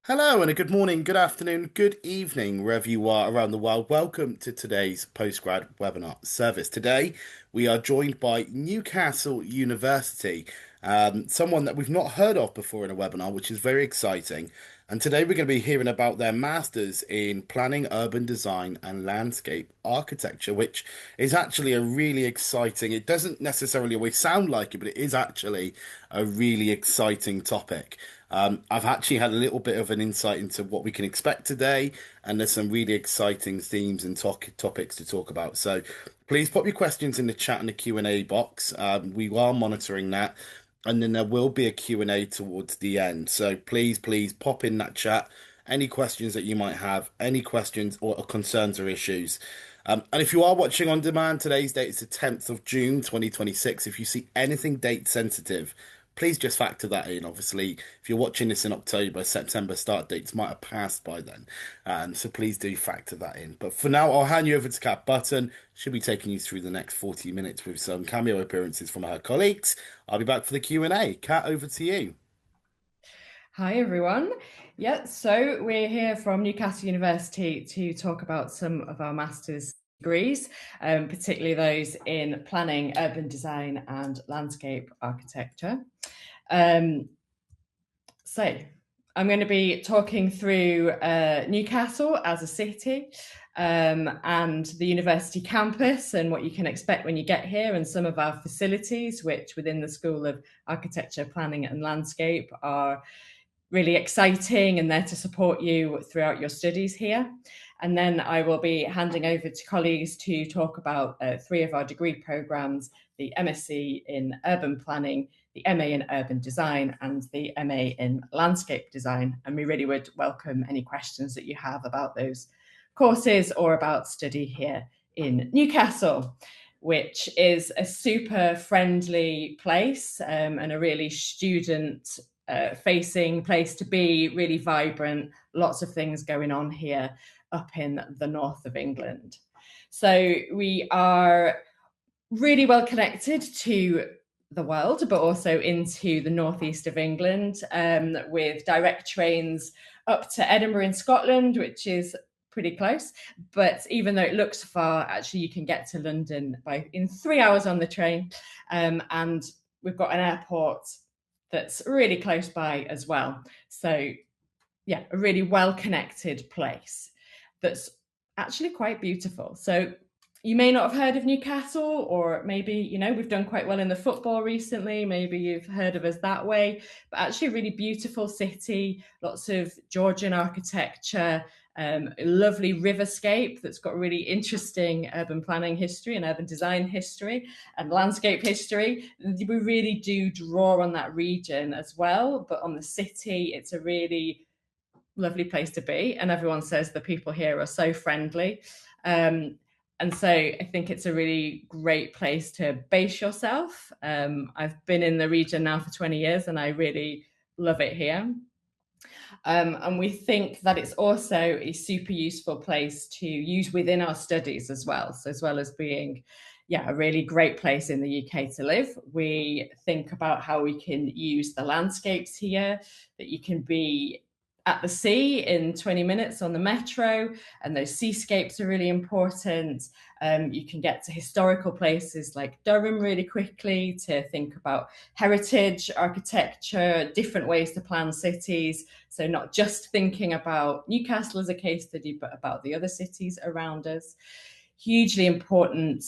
Hello and a good morning, good afternoon, good evening, wherever you are around the world. Welcome to today's Postgrad webinar service. Today, we are joined by Newcastle University, someone that we've not heard of before in a webinar, which is very exciting. And today, we're going to be hearing about their masters in planning, urban design, and landscape architecture, which is actually a really exciting. It doesn't necessarily always sound like it, but it is actually a really exciting topic. I've actually had a little bit of an insight into what we can expect today, and there's some really exciting themes and topics to talk about. So please pop your questions in the chat and the Q&A box. We are monitoring that, and then there will be a Q&A towards the end. So please pop in that chat. Any questions that you might have, any questions or concerns or issues. And if you are watching on demand, today's date is the 10th of June 2026. If you see anything date sensitive, please just factor that in. Obviously, if you're watching this in October, September start dates might have passed by then. So please do factor that in. But for now, I'll hand you over to Kat Button. She'll be taking you through the next 40 minutes with some cameo appearances from her colleagues. I'll be back for the Q&A. Kat, over to you. Hi, everyone. Yeah, so we're here from Newcastle University to talk about some of our master's degrees, particularly those in planning, urban design, and landscape architecture. So I'm going to be talking through Newcastle as a city and the university campus and what you can expect when you get here, and some of our facilities, which within the School of Architecture, Planning and Landscape are really exciting and there to support you throughout your studies here. And then I will be handing over to colleagues to talk about three of our degree programs: the MSc in Urban Planning, the MA in Urban Design, and the MA in Landscape Design. And we really would welcome any questions that you have about those courses or about study here in Newcastle, which is a super friendly place and a really student facing place to be, really vibrant, lots of things going on here up in the north of England. So we are really well connected to the world, but also into the northeast of England, with direct trains up to Edinburgh in Scotland, which is pretty close. But even though it looks far, actually you can get to London in 3 hours on the train. And we've got an airport that's really close by as well. So yeah, a really well connected place that's actually quite beautiful. So you may not have heard of Newcastle, or maybe, we've done quite well in the football recently. Maybe you've heard of us that way, but actually a really beautiful city, lots of Georgian architecture, a lovely riverscape that's got really interesting urban planning history and urban design history and landscape history. We really do draw on that region as well, but on the city, it's a really lovely place to be. And everyone says the people here are so friendly. And so I think it's a really great place to base yourself. I've been in the region now for 20 years and I really love it here. And we think that it's also a super useful place to use within our studies as well. So as well as being, a really great place in the UK to live, we think about how we can use the landscapes here, that you can be at the sea in 20 minutes on the metro, and those seascapes are really important. You can get to historical places like Durham really quickly to think about heritage, architecture, different ways to plan cities. So not just thinking about Newcastle as a case study, but about the other cities around us. Hugely important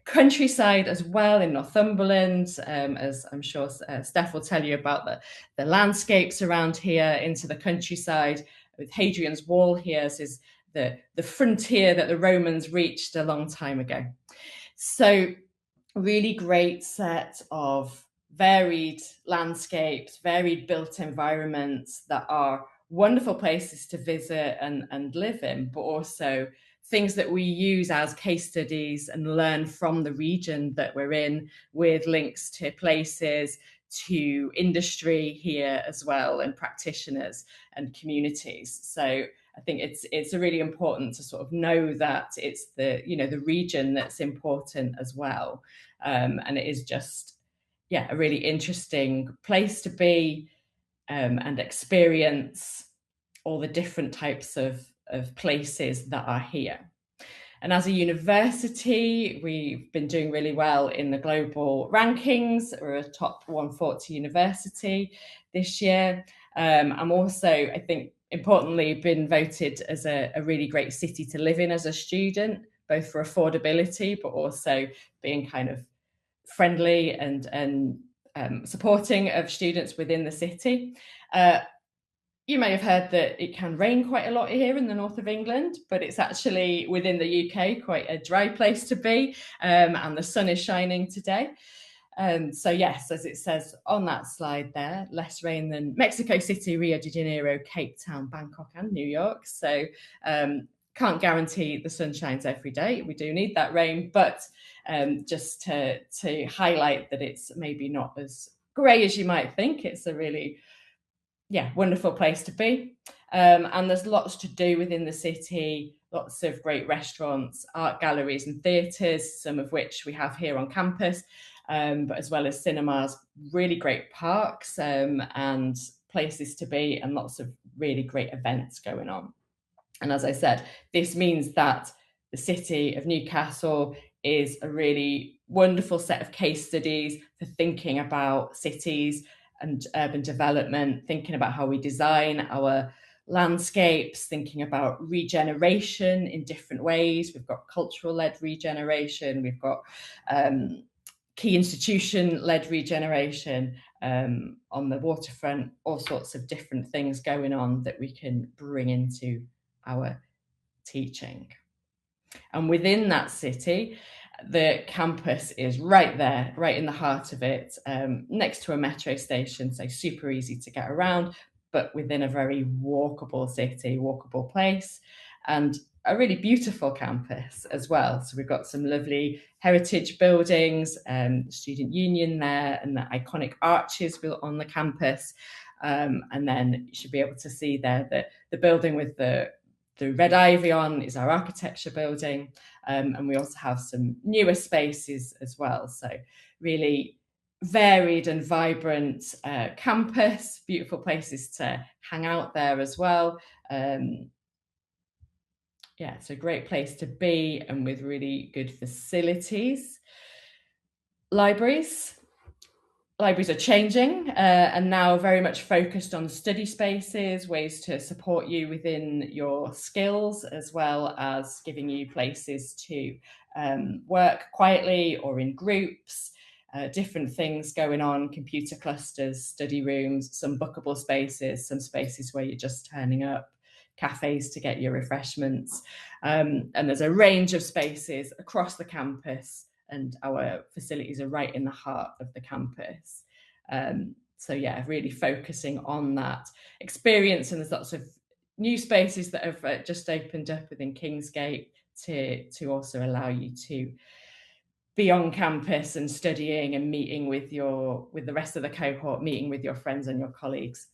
countryside as well in Northumberland, as I'm sure Steph will tell you about the landscapes around here into the countryside, with Hadrian's Wall here is the frontier that the Romans reached a long time ago. So really great set of varied landscapes, varied built environments that are wonderful places to visit and live in, but also things that we use as case studies and learn from the region that we're in, with links to places, to industry here as well, and practitioners and communities. So I think it's really important to sort of know that it's the region that's important as well. And it is just, a really interesting place to be. and experience all the different types of places that are here. And as a university, we've been doing really well in the global rankings. We're a top 140 university this year. I'm also, I think, importantly, been voted as a really great city to live in as a student, both for affordability, but also being kind of friendly and supporting of students within the city. You may have heard that it can rain quite a lot here in the north of England, but it's actually within the UK quite a dry place to be, and the sun is shining today. So yes, as it says on that slide there, less rain than Mexico City, Rio de Janeiro, Cape Town, Bangkok, and New York. So can't guarantee the sun shines every day. We do need that rain, but just to highlight that it's maybe not as grey as you might think. It's a really wonderful place to be. And there's lots to do within the city, lots of great restaurants, art galleries and theatres, some of which we have here on campus, but as well as cinemas, really great parks and places to be, and lots of really great events going on. And as I said, this means that the city of Newcastle is a really wonderful set of case studies for thinking about cities and urban development, thinking about how we design our landscapes, thinking about regeneration in different ways. We've got cultural-led regeneration, we've got key institution-led regeneration on the waterfront, all sorts of different things going on that we can bring into our teaching. And within that city, the campus is right there, right in the heart of it, next to a metro station, so super easy to get around, but within a very walkable city, walkable place, and a really beautiful campus as well. So we've got some lovely heritage buildings, student union there, and the iconic arches built on the campus. And then you should be able to see there that the building with the red ivy on is our architecture building, and we also have some newer spaces as well. So really varied and vibrant campus, beautiful places to hang out there as well. It's a great place to be, and with really good facilities. Libraries are changing and now very much focused on study spaces, ways to support you within your skills, as well as giving you places to work quietly or in groups, different things going on, computer clusters, study rooms, some bookable spaces, some spaces where you're just turning up, cafes to get your refreshments. And there's a range of spaces across the campus, and our facilities are right in the heart of the campus. Really focusing on that experience, and there's lots of new spaces that have just opened up within Kingsgate to also allow you to be on campus and studying and meeting with the rest of the cohort, meeting with your friends and your colleagues,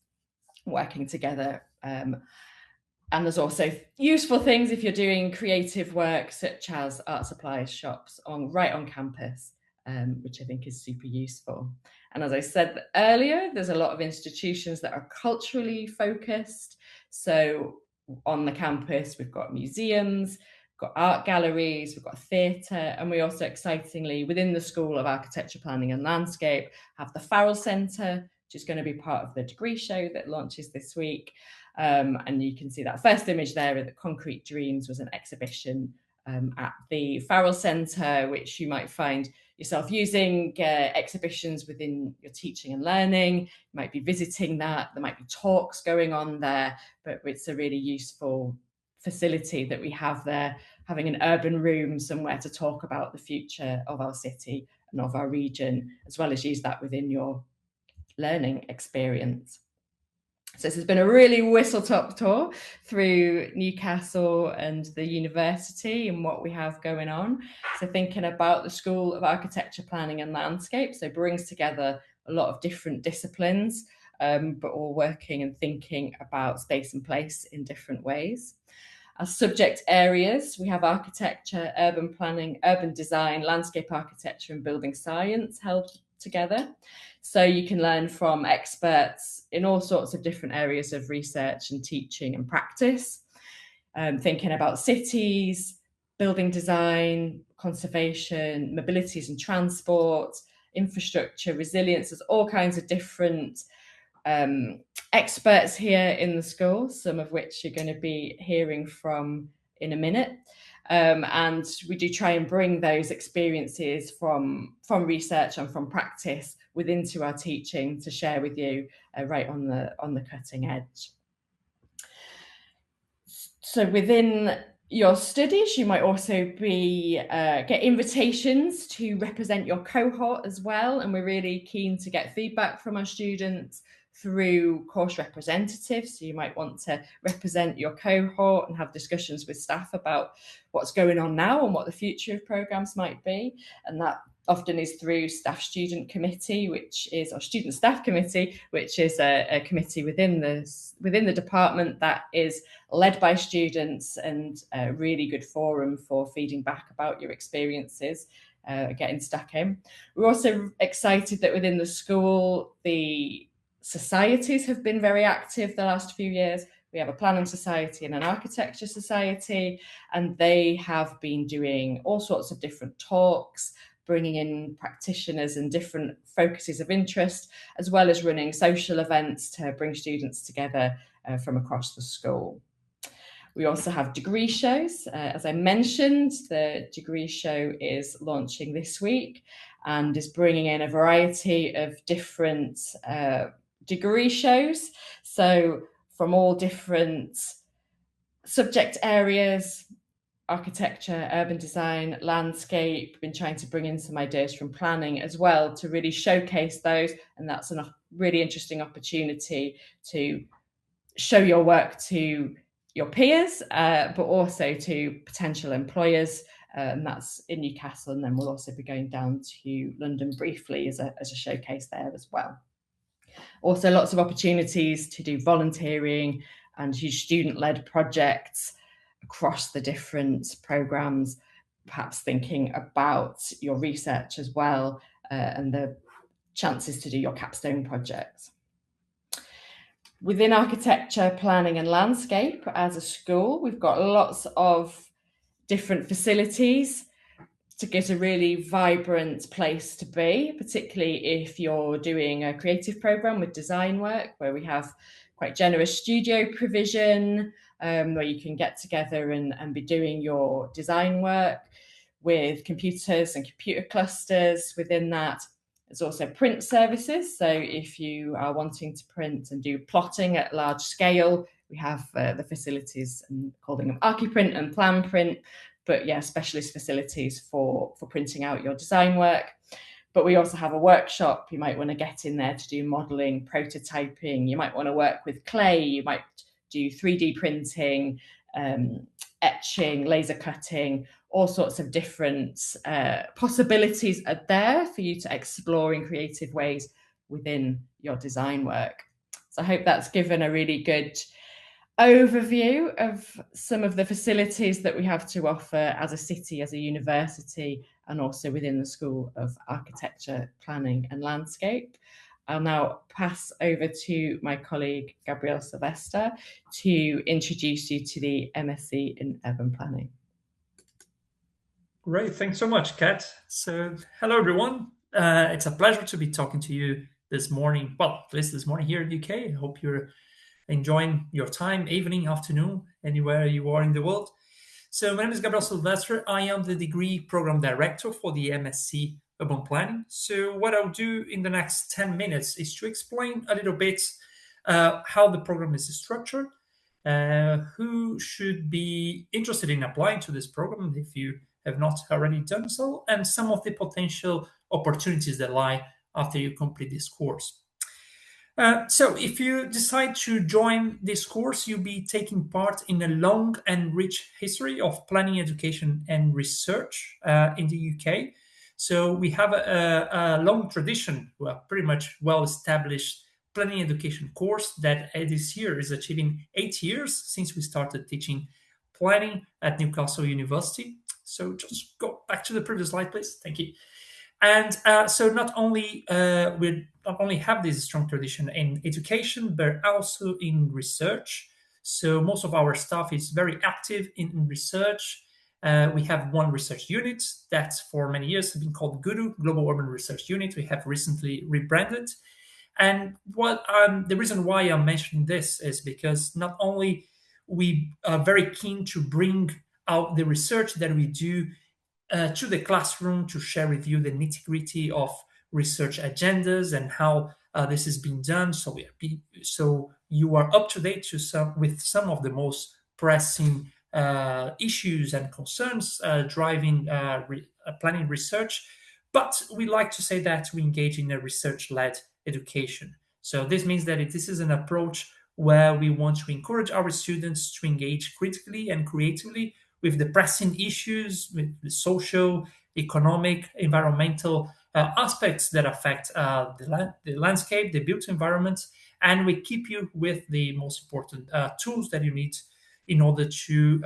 working together. And there's also useful things if you're doing creative work, such as art supplies shops right on campus, which I think is super useful. And as I said earlier, there's a lot of institutions that are culturally focused. So on the campus, we've got museums, we've got art galleries, we've got theatre, and we also, excitingly, within the School of Architecture, Planning and Landscape, have the Farrell Centre, which is going to be part of the degree show that launches this week. And you can see that first image there of the Concrete Dreams was an exhibition at the Farrell Centre, which you might find yourself using exhibitions within your teaching and learning. You might be visiting that. There might be talks going on there, but it's a really useful facility that we have there, having an urban room somewhere to talk about the future of our city and of our region, as well as use that within your learning experience. So this has been a really whistle-top tour through Newcastle and the university and what we have going on. So thinking about the School of Architecture, Planning and Landscape, so brings together a lot of different disciplines, but all working and thinking about space and place in different ways. As subject areas, we have architecture, urban planning, urban design, landscape architecture and building science held together. So you can learn from experts in all sorts of different areas of research and teaching and practice, thinking about cities, building design, conservation, mobilities and transport, infrastructure, resilience. There's all kinds of different experts here in the school, some of which you're going to be hearing from in a minute. And we do try and bring those experiences from research and from practice within our teaching to share with you right on the cutting edge. So within your studies, you might also be get invitations to represent your cohort as well, and we're really keen to get feedback from our students through course representatives. So you might want to represent your cohort and have discussions with staff about what's going on now and what the future of programs might be, and that often is through staff student committee, which is our student staff committee, which is a committee within the department that is led by students and a really good forum for feeding back about your experiences, getting stuck in. We're also excited that within the school, the societies have been very active the last few years. We have a planning society and an architecture society, and they have been doing all sorts of different talks, bringing in practitioners and different focuses of interest, as well as running social events to bring students together from across the school. We also have degree shows. As I mentioned, the degree show is launching this week and is bringing in a variety of different degree shows. So from all different subject areas, architecture, urban design, landscape, been trying to bring in some ideas from planning as well to really showcase those. And that's a really interesting opportunity to show your work to your peers, but also to potential employers. And that's in Newcastle. And then we'll also be going down to London briefly as a showcase there as well. Also, lots of opportunities to do volunteering and do student-led projects across the different programs, perhaps thinking about your research as well, and the chances to do your capstone projects. Within architecture, planning and landscape as a school, we've got lots of different facilities to get a really vibrant place to be, particularly if you're doing a creative program with design work, where we have quite generous studio provision, where you can get together and be doing your design work with computers and computer clusters within that. There's also print services. So if you are wanting to print and do plotting at large scale, we have the facilities, and calling them ArchiPrint and Plan Print, but yeah, specialist facilities for printing out your design work. But we also have a workshop. You might want to get in there to do modeling, prototyping. You might want to work with clay. You might do 3D printing, etching, laser cutting. All sorts of different possibilities are there for you to explore in creative ways within your design work. So I hope that's given a really good overview of some of the facilities that we have to offer as a city, as a university, and also within the School of Architecture, Planning and Landscape. I'll now pass over to my colleague Gabrielle Sylvester to introduce you to the MSc in Urban Planning. Great, thanks so much, Kat. So, hello everyone. It's a pleasure to be talking to you this morning. Well, at least this morning here in the UK. I hope you're enjoying your time, evening, afternoon, anywhere you are in the world. So my name is Gabriel Sylvester. I am the degree program director for the MSc Urban Planning. So what I'll do in the next 10 minutes is to explain a little bit how the program is structured, who should be interested in applying to this program if you have not already done so, and some of the potential opportunities that lie after you complete this course. So if you decide to join this course, you'll be taking part in a long and rich history of planning, education, and research in the UK. So we have a long tradition, pretty much well-established planning education course that this year is achieving 8 years since we started teaching planning at Newcastle University. So just go back to the previous slide, please. Thank you. And so we not only have this strong tradition in education, but also in research. So most of our staff is very active in research. We have one research unit that for many years has been called GURU, Global Urban Research Unit. We have recently rebranded. And what the reason why I'm mentioning this is because not only we are very keen to bring out the research that we do to the classroom to share with you the nitty gritty of research agendas and how this is being done. So you are up to date with some of the most pressing issues and concerns driving planning research. But we like to say that we engage in a research-led education. So this means that this is an approach where we want to encourage our students to engage critically and creatively with the pressing issues, with the social, economic, environmental aspects that affect the landscape, the built environment, and we keep you with the most important tools that you need in order to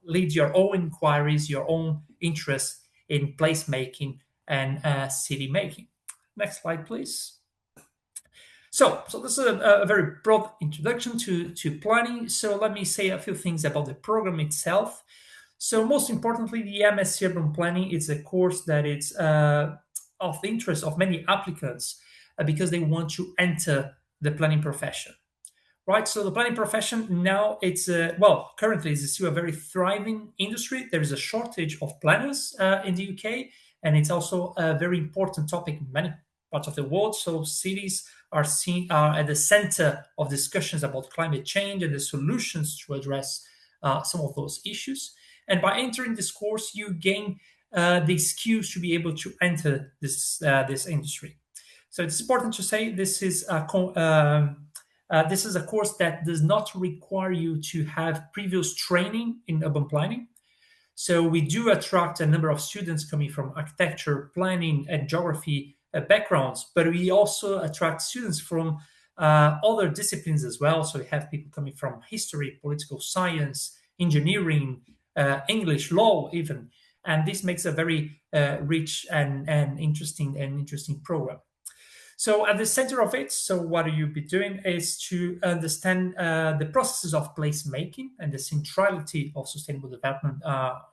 lead your own inquiries, your own interests in placemaking and city making. Next slide, please. So this is a very broad introduction to planning. So let me say a few things about the program itself. So most importantly, the MSc Urban Planning is a course that is of the interest of many applicants because they want to enter the planning profession. Right, so the planning profession now currently it's still a very thriving industry. There is a shortage of planners in the UK, and it's also a very important topic in many parts of the world. So cities are at the center of discussions about climate change and the solutions to address some of those issues. And by entering this course, you gain the skills to be able to enter this industry. So it's important to say this is a course that does not require you to have previous training in urban planning. So we do attract a number of students coming from architecture, planning, and geography backgrounds, but we also attract students from other disciplines as well. So we have people coming from history, political science, engineering, English, law, even, and this makes a very rich and interesting program. So at the center of it, so what you'll be doing is to understand the processes of placemaking and the centrality of sustainable development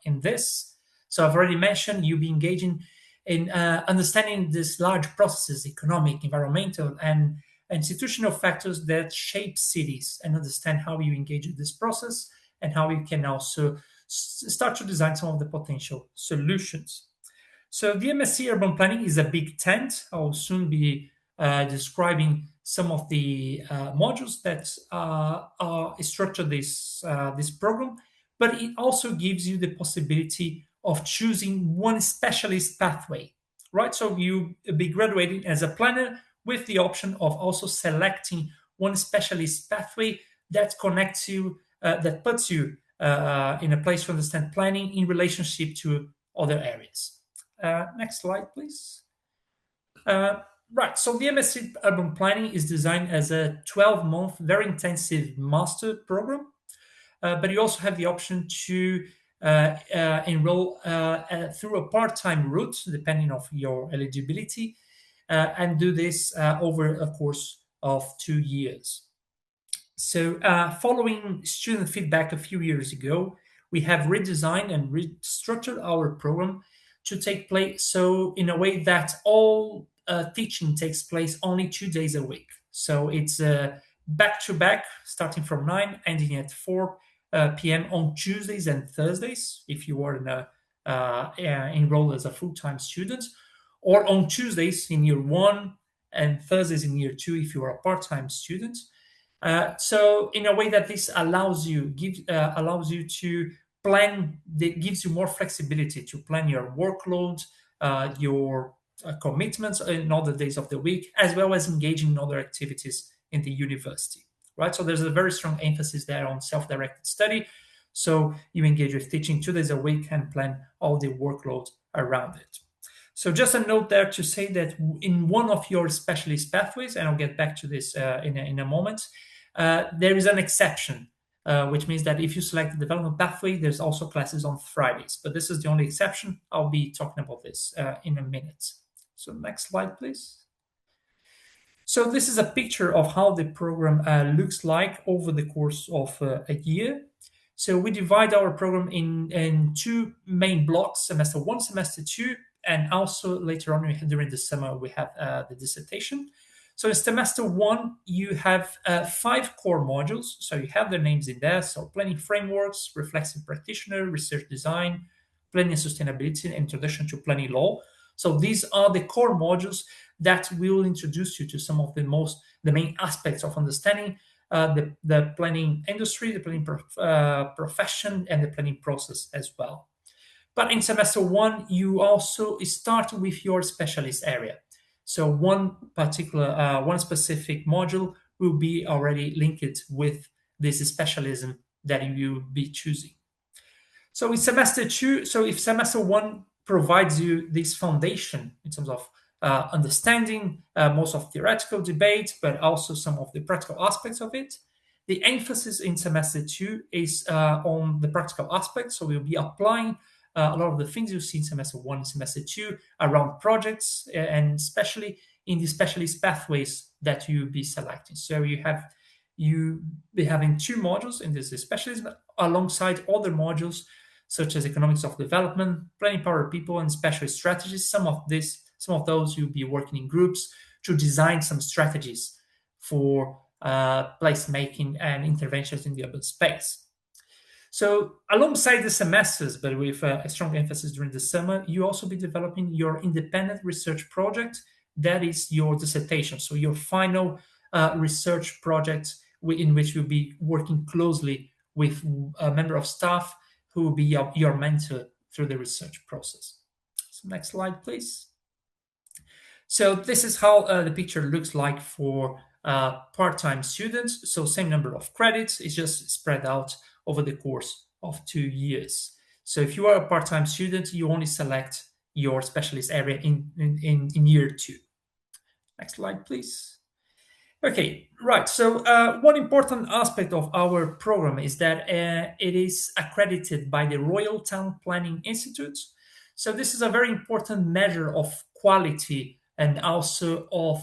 in this. So I've already mentioned you'll be engaging in understanding these large processes, economic, environmental, and institutional factors that shape cities, and understand how you engage in this process and how you can also start to design some of the potential solutions. So the MSc Urban Planning is a big tent. I'll soon be describing some of the modules that structure this program, but it also gives you the possibility of choosing one specialist pathway, right? So you be graduating as a planner with the option of also selecting one specialist pathway that connects you, that puts you in a place to understand planning in relationship to other areas. Next slide, please. Right, so the MSc Urban Planning is designed as a 12-month, very intensive master program, but you also have the option to enroll through a part-time route, depending on your eligibility, and do this over a course of 2 years. So following student feedback a few years ago, we have redesigned and restructured our program to take place so in a way that all teaching takes place only 2 days a week. So it's back-to-back, starting from 9, ending at 4 p.m. on Tuesdays and Thursdays, if you are enrolled as a full-time student, or on Tuesdays in year 1 and Thursdays in year 2 if you are a part-time student. So in a way that this allows you to plan, that gives you more flexibility to plan your workload, your commitments in other days of the week, as well as engaging in other activities in the university, right? So there's a very strong emphasis there on self-directed study. So you engage with teaching 2 days a week and plan all the workload around it. So just a note there to say that in one of your specialist pathways, and I'll get back to this in a moment, there is an exception, which means that if you select the development pathway, there's also classes on Fridays. But this is the only exception. I'll be talking about this in a minute. So next slide, please. So this is a picture of how the program looks like over the course of a year. So we divide our program in two main blocks, semester one, semester two, and also later on during the summer we have the dissertation. So in semester one, you have 5 core modules. So you have their names in there. So planning frameworks, reflexive practitioner, research design, planning and sustainability, and introduction to planning law. So these are the core modules that will introduce you to some of the main aspects of understanding the planning industry, the planning profession, and the planning process as well. But in semester one, you also start with your specialist area. So one specific module will be already linked with this specialism that you will be choosing. So in semester two, so if semester one provides you this foundation in terms of understanding most of theoretical debate, but also some of the practical aspects of it, the emphasis in semester two is on the practical aspects. So we'll be applying a lot of the things you see in semester one and semester two around projects, and especially in the specialist pathways that you'll be selecting. So you be having 2 modules in this specialism alongside other modules such as economics of development, planning power of people, and specialist strategies. Some of those you'll be working in groups to design some strategies for placemaking and interventions in the urban space. So alongside the semesters, but with a strong emphasis during the summer, you also be developing your independent research project. That is your dissertation. So your final research project in which you'll be working closely with a member of staff who will be your mentor through the research process. So next slide, please. So this is how the picture looks like for part-time students. So same number of credits, it's just spread out over the course of 2 years. So if you are a part-time student, you only select your specialist area in year 2. Next slide, please. Okay, right. So one important aspect of our program is that it is accredited by the Royal Town Planning Institute. So this is a very important measure of quality and also of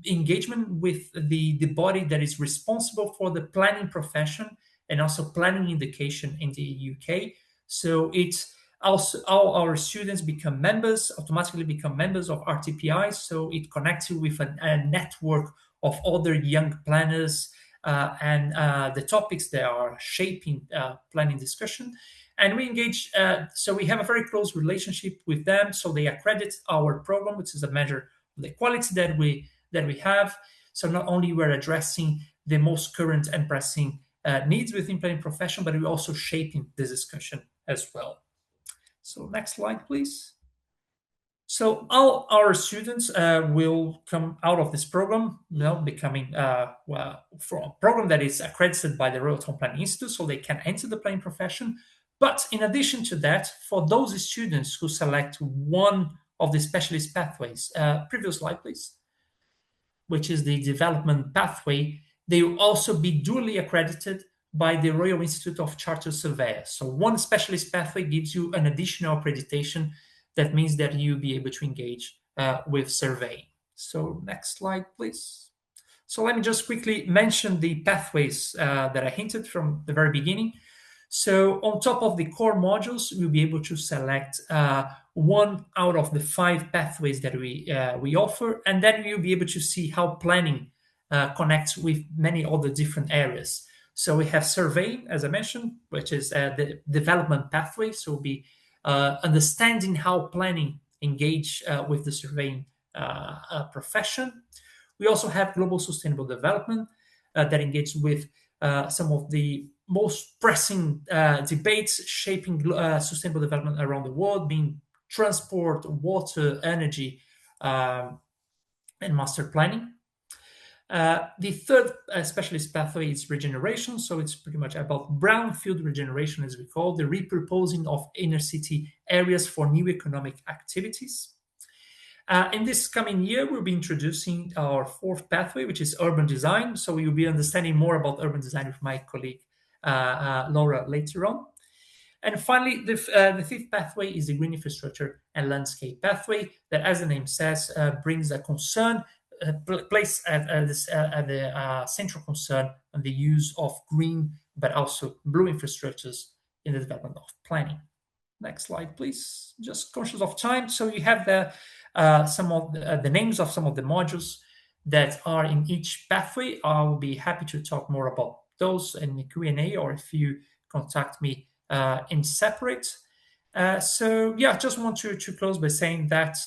engagement with the body that is responsible for the planning profession and also planning indication in the UK. So it's also all our students automatically become members of RTPI. So it connects you with a network of other young planners and the topics that are shaping planning discussion. And we engage, so we have a very close relationship with them. So they accredit our program, which is a measure of the quality that we have. So not only we're addressing the most current and pressing needs within planning profession, but we're also shaping the discussion as well. So next slide, please. So all our students will come out of this program, becoming from a program that is accredited by the Royal Town Planning Institute, so they can enter the planning profession. But in addition to that, for those students who select one of the specialist pathways, previous slide, please, which is the development pathway, they will also be duly accredited by the Royal Institute of Chartered Surveyors. So one specialist pathway gives you an additional accreditation. That means that you'll be able to engage with surveying. So next slide, please. So let me just quickly mention the pathways that I hinted from the very beginning. So on top of the core modules, we'll be able to select one out of the 5 pathways that we offer, and then you'll be able to see how planning connects with many other different areas. So we have surveying, as I mentioned, which is the development pathway. So we'll be understanding how planning engage with the surveying profession. We also have global sustainable development that engage with some of the most pressing debates shaping sustainable development around the world, being transport, water, energy, and master planning. The third specialist pathway is regeneration. So it's pretty much about brownfield regeneration, as we call the repurposing of inner city areas for new economic activities. In this coming year, we'll be introducing our 4th pathway, which is urban design. So you'll be understanding more about urban design with my colleague Laura later on. And finally, the fifth pathway is the green infrastructure and landscape pathway that, as the name says, brings a concern, place at the central concern on the use of green but also blue infrastructures in the development of planning. Next slide, please. Just conscious of time. So you have some of the names of some of the modules that are in each pathway. I will be happy to talk more about those in the Q&A, or if you contact me in separate. So yeah, just want to close by saying that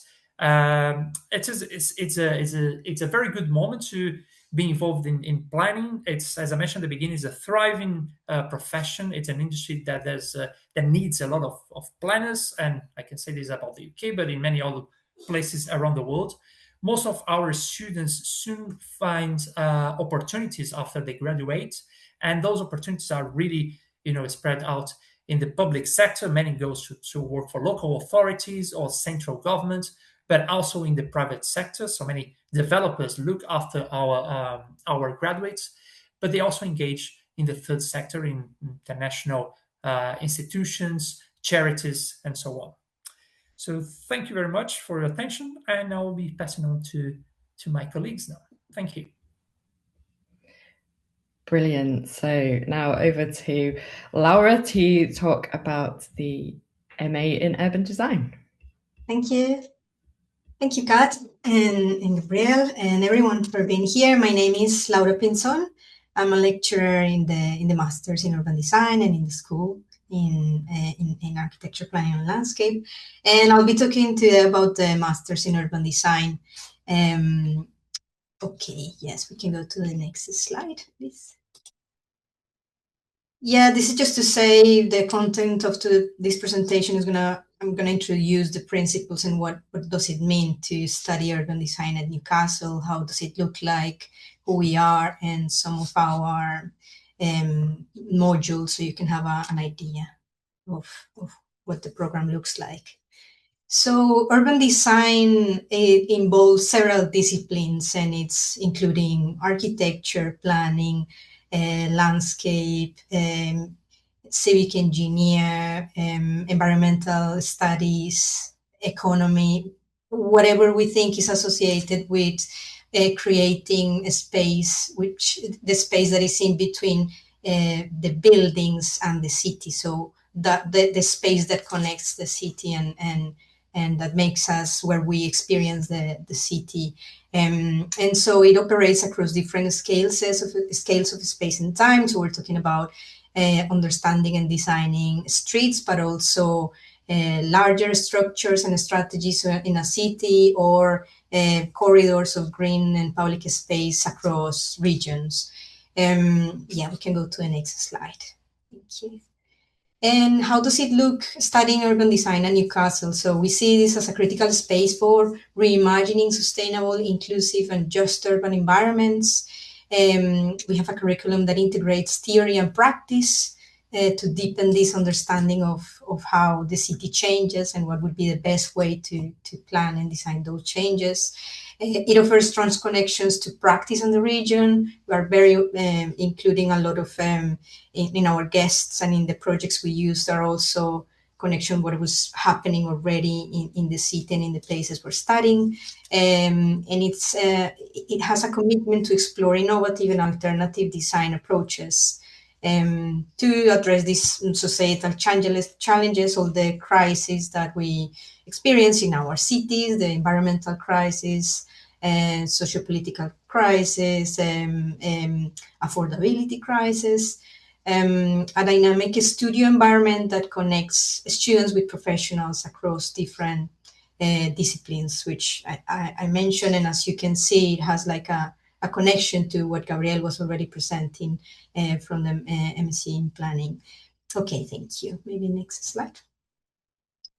it's a very good moment to be involved in planning. It's, as I mentioned at the beginning, it's a thriving profession. It's an industry that that needs a lot of planners, and I can say this about the UK, but in many other places around the world. Most of our students soon find opportunities after they graduate, and those opportunities are really, spread out in the public sector. Many goes to work for local authorities or central government, but also in the private sector. So many developers look after our graduates, but they also engage in the third sector, in international institutions, charities, and so on. So thank you very much for your attention, and I will be passing on to my colleagues now. Thank you. Brilliant. So now over to Laura to talk about the MA in Urban Design. Thank you. Thank you, Kat and Gabriel and everyone for being here. My name is Laura Pinzon. I'm a lecturer in the Masters in Urban Design and in the school in Architecture, Planning and Landscape. And I'll be talking to you about the Masters in Urban Design. Okay, yes, we can go to the next slide, please. Yeah, this is just to say the content of this presentation is I'm gonna introduce the principles and what does it mean to study urban design at Newcastle, how does it look like, who we are, and some of our modules, so you can have an idea of what the program looks like. So urban design, it involves several disciplines, and it's including architecture, planning, landscape, civic engineer, environmental studies, economy, whatever we think is associated with creating a space, the space that is in between the buildings and the city. So the space that connects the city and that makes us where we experience the city. And so it operates across different scales of space and time. So we're talking about understanding and designing streets, but also larger structures and strategies in a city, or corridors of green and public space across regions. Yeah, we can go to the next slide. Thank you. And how does it look studying urban design at Newcastle? So we see this as a critical space for reimagining sustainable, inclusive, and just urban environments. We have a curriculum that integrates theory and practice to deepen this understanding of how the city changes and what would be the best way to plan and design those changes. It offers strong connections to practice in the region. We are very including a lot of in our guests, and in the projects we use are also connection what was happening already in the city and in the places we're studying. And it has a commitment to explore innovative and alternative design approaches to address these societal challenges, all the crises that we experience in our cities, the environmental crisis, socio-political crisis, affordability crisis, a dynamic studio environment that connects students with professionals across different disciplines, which I mentioned, and as you can see, it has like a connection to what Gabriel was already presenting from the MSc in planning. Okay, thank you. Maybe next slide.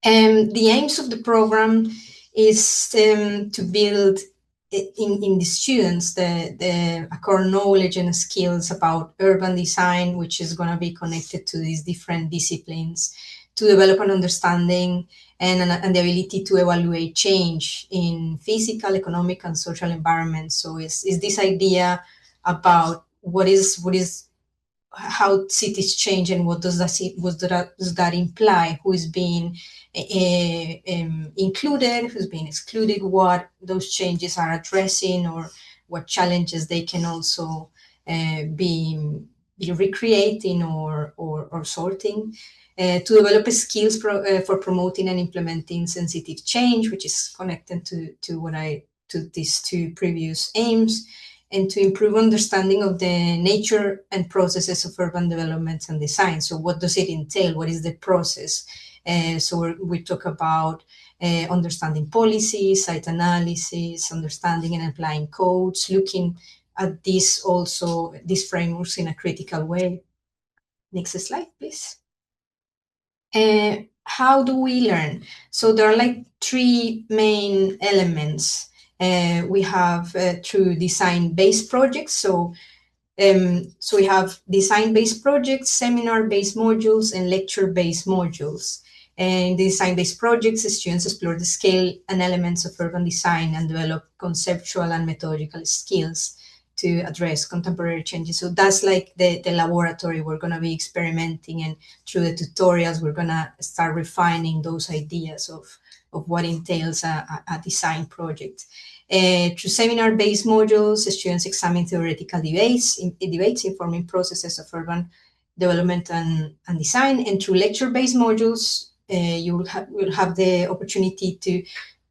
The aims of the program is to build in the students a core knowledge and skills about urban design, which is going to be connected to these different disciplines, to develop an understanding and the ability to evaluate change in physical, economic, and social environments. So it's this idea about what is how cities change and what does that imply, who is being included, who's being excluded, what those changes are addressing, or what challenges they can also be recreating or sorting. To develop skills for promoting and implementing sensitive change, which is connected to these two previous aims, and to improve understanding of the nature and processes of urban development and design. So what does it entail? What is the process? So we talk about understanding policy, site analysis, understanding and applying codes, looking at these frameworks in a critical way. Next slide, please. How do we learn? So there are like three main elements. We have through design-based projects. So we have design-based projects, seminar-based modules, and lecture-based modules. And design-based projects, students explore the scale and elements of urban design and develop conceptual and methodological skills to address contemporary changes. So that's like the laboratory. We're going to be experimenting, and through the tutorials, we're going to start refining those ideas of what entails a design project. Through seminar-based modules, students examine theoretical debates informing processes of urban development and design. And through lecture-based modules, you will have the opportunity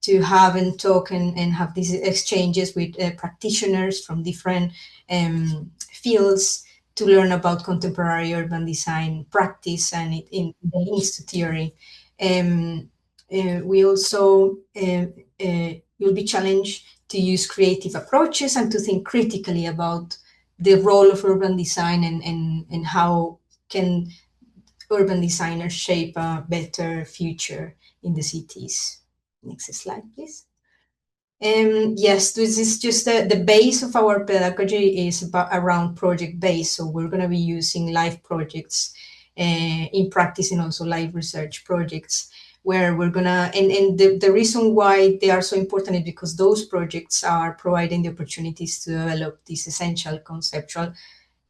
to have and talk and have these exchanges with practitioners from different fields to learn about contemporary urban design practice and in the links to theory. We also will be challenged to use creative approaches and to think critically about the role of urban design and how can urban designers shape a better future in the cities. Next slide, please. Yes, this is just the base of our pedagogy is around project-based. So we're going to be using live projects in practice, and also live research projects, where we're going to, and the reason why they are so important is because those projects are providing the opportunities to develop these essential conceptual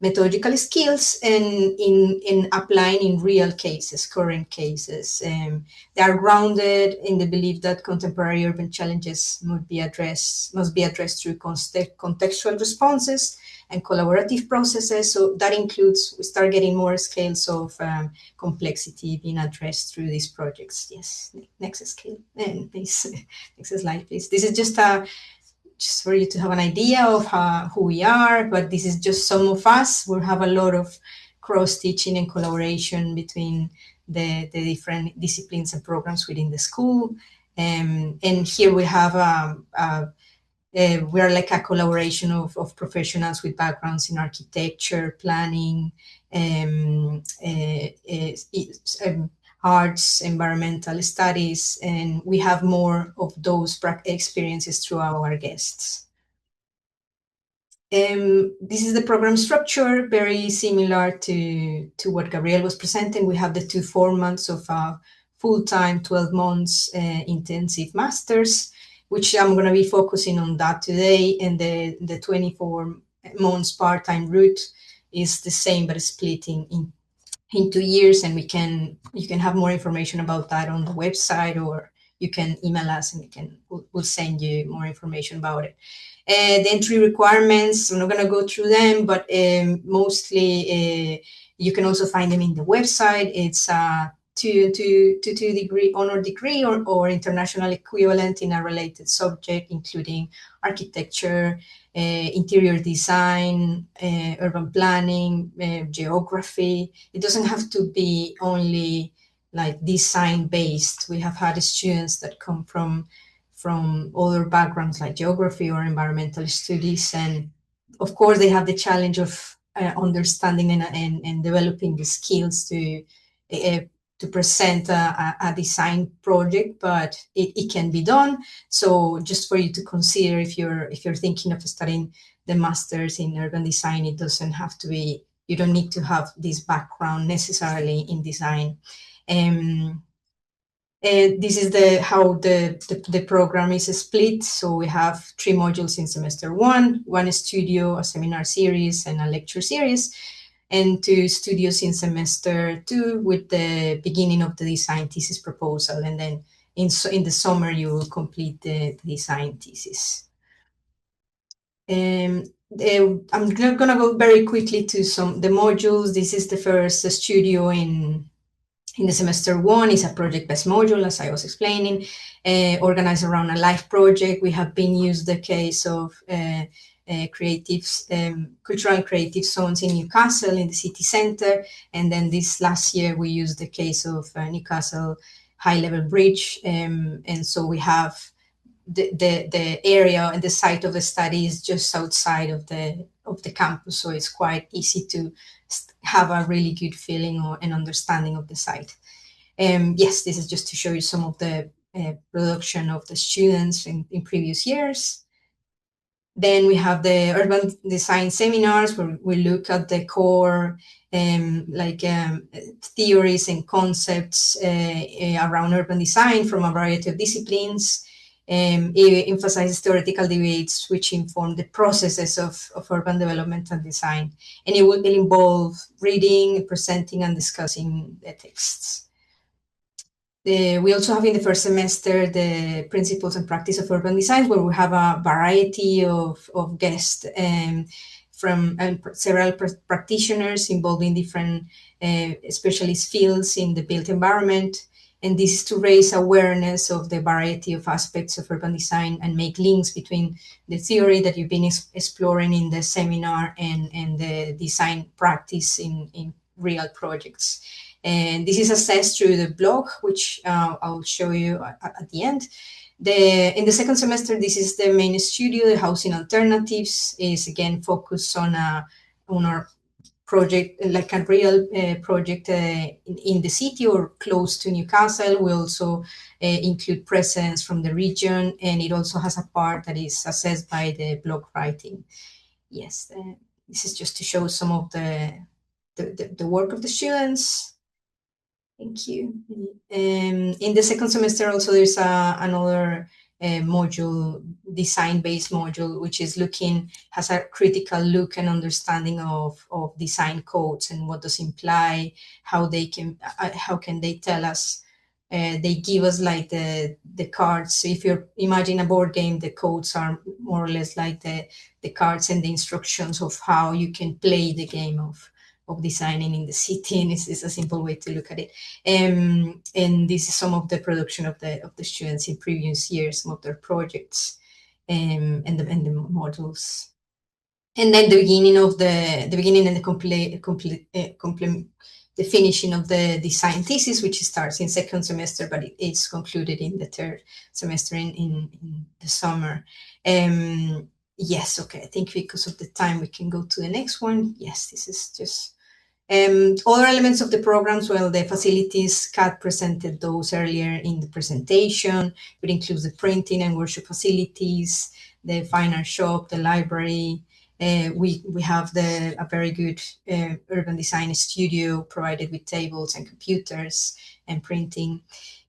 methodological skills and in applying in real cases, current cases. They are grounded in the belief that contemporary urban challenges must be addressed through contextual responses and collaborative processes. So that includes, we start getting more scales of complexity being addressed through these projects. Yes, next scale, please. Next slide, please. This is just for you to have an idea of who we are, but this is just some of us. We have a lot of cross-teaching and collaboration between the different disciplines and programs within the school. And here we have we are like a collaboration of professionals with backgrounds in architecture, planning, arts, environmental studies, and we have more of those experiences through our guests. This is the program structure, very similar to what Gabriel was presenting. We have the 2 formats of full-time 12 months intensive masters, which I'm going to be focusing on that today, and the 24 months part-time route is the same, but split in 2 years, and you can have more information about that on the website, or you can email us and we'll send you more information about it. The entry requirements, I'm not going to go through them, but mostly you can also find them in the website. It's two-degree honor degree or international equivalent in a related subject, including architecture, interior design, urban planning, geography. It doesn't have to be only like design based. We have had students that come from other backgrounds like geography or environmental studies, and of course they have the challenge of understanding and developing the skills to present a design project, but it can be done. So just for you to consider, if you're thinking of studying the masters in urban design, it doesn't have to be, you don't need to have this background necessarily in design. This is how the program is split. So we have 3 modules in semester 1, 1 studio, a seminar series, and a lecture series. and to studios in semester 2 with the beginning of the design thesis proposal. And then in the summer, you will complete the design thesis. I'm going to go very quickly to the modules. This is the first studio in the semester 1. Is a project-based module, as I was explaining, organized around a life project. We have been used the case of cultural and creative zones in Newcastle in the city center. And then this last year, we used the case of Newcastle high-level bridge. And so we have the area and the site of the study is just outside of the campus, so it's quite easy to have a really good feeling or an understanding of the site. Yes, this is just to show you some of the production of the students in previous years. Then we have the urban design seminars, where we look at the core theories and concepts around urban design from a variety of disciplines. It emphasizes theoretical debates which inform the processes of urban development and design. And it will involve reading, presenting, and discussing the texts. We also have in the first semester the principles and practice of urban design, where we have a variety of guests from several practitioners involving different specialist fields in the built environment. And this is to raise awareness of the variety of aspects of urban design and make links between the theory that you've been exploring in the seminar and the design practice in real projects. And this is assessed through the blog, which I'll show you at the end. In the second semester, this is the main studio. The housing alternatives is again focused on our project, like a real project in the city or close to Newcastle. We also include presence from the region, and it also has a part that is assessed by the blog writing. Yes, this is just to show some of the work of the students. Thank you. In the second semester also there's another module, design-based module, which has a critical look and understanding of design codes and what does imply, how can they tell us. They give us like the cards. So if you imagine a board game, the codes are more or less like the cards and the instructions of how you can play the game of designing in the city, and it's a simple way to look at it. And this is some of the production of the students in previous years, some of their projects, and the modules. And then the beginning and the finishing of the design thesis, which starts in second semester, but it's concluded in the third semester in the summer. Yes, okay, I think because of the time we can go to the next one. Yes, this is just other elements of the programs. Well, the facilities, Kat presented those earlier in the presentation. It includes the printing and workshop facilities, the fine art shop, the library. We have a very good urban design studio provided with tables and computers and printing.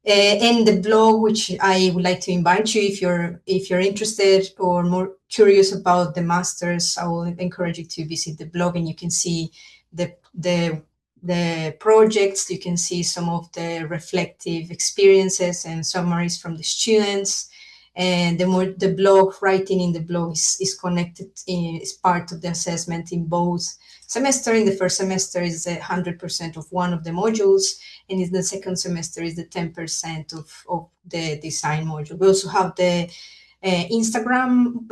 And the blog, which I would like to invite you, if you're interested or more curious about the masters, I will encourage you to visit the blog, and you can see the projects. You can see some of the reflective experiences and summaries from the students. And the blog writing in the blog is connected, is part of the assessment in both semester. In the first semester is 100% of one of the modules, and in the second semester is the 10% of the design module. We also have the Instagram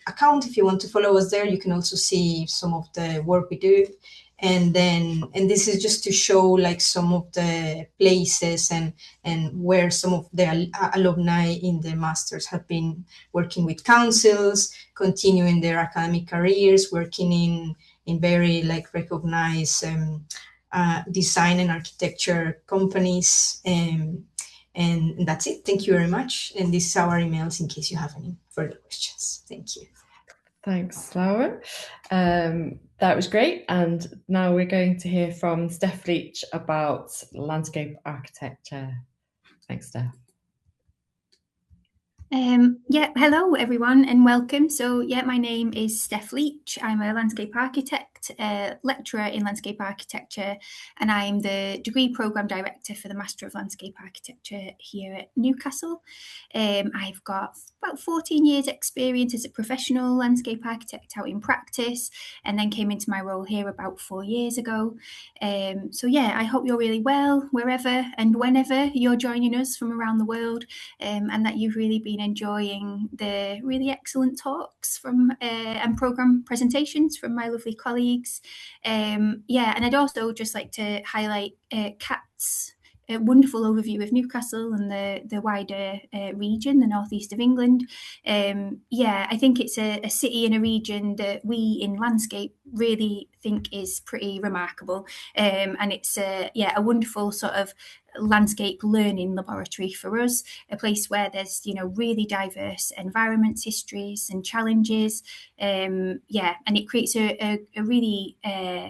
account. If you want to follow us there, you can also see some of the work we do. And this is just to show like some of the places and where some of the alumni in the masters have been working with councils, continuing their academic careers, working in very like recognized design and architecture companies. And that's it. Thank you very much. And this is our emails in case you have any further questions. Thank you. Thanks, Laura. That was great. And now we're going to hear from Steph Leach about landscape architecture. Thanks, Steph. Yeah, hello everyone and welcome. So yeah, my name is Steph Leach. I'm a landscape architect, lecturer in landscape architecture, and I'm the degree programme director for the Master of Landscape Architecture here at Newcastle. I've got about 14 years experience as a professional landscape architect out in practice, and then came into my role here about 4 years ago. So yeah, I hope you're really well wherever and whenever you're joining us from around the world. And that you've really been enjoying the really excellent talks from and programme presentations from my lovely colleagues. Yeah, and I'd also just like to highlight Kat's wonderful overview of Newcastle and the wider region, the northeast of England. Yeah, I think it's a city and a region that we in landscape really think is pretty remarkable. And it's a wonderful sort of landscape learning laboratory for us, a place where there's really diverse environments, histories and challenges. And it creates a really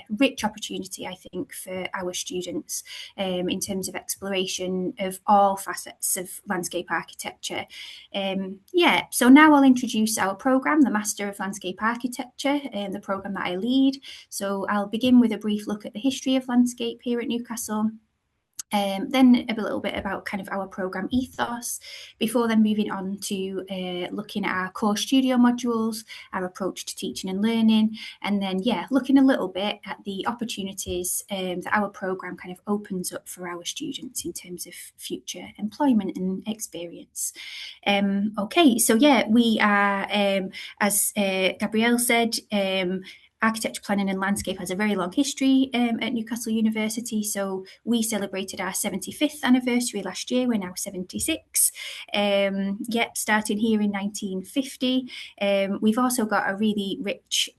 rich opportunity, I think, for our students in terms of exploration of all facets of landscape architecture. So now I'll introduce our programme, the Master of Landscape Architecture, the programme that I lead. So I'll begin with a brief look at the history of landscape here at Newcastle. Then a little bit about kind of our programme ethos, before then moving on to looking at our core studio modules, our approach to teaching and learning, and then looking a little bit at the opportunities that our programme kind of opens up for our students in terms of future employment and experience. Okay, so we are, as Gabrielle said, architecture, planning and landscape has a very long history at Newcastle University. So we celebrated our 75th anniversary last year. We're now 76. Starting here in 1950. We've also got a really rich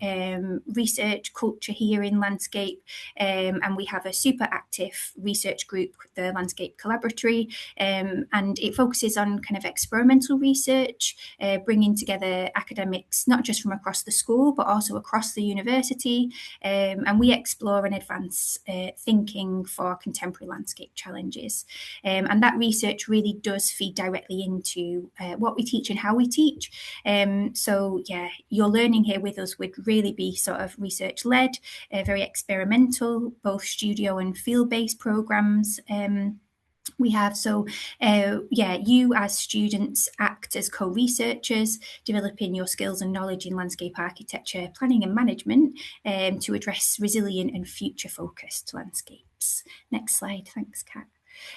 research culture here in landscape. And we have a super active research group, the Landscape Collaboratory. And it focuses on kind of experimental research, bringing together academics, not just from across the school, but also across the university. And we explore and advance thinking for contemporary landscape challenges. And that research really does feed directly into what we teach and how we teach. Your learning here with us would really be sort of research-led, very experimental, both studio and field-based programmes. We have you as students act as co-researchers, developing your skills and knowledge in landscape architecture, planning and management to address resilient and future-focused landscapes. Next slide, thanks, Kat.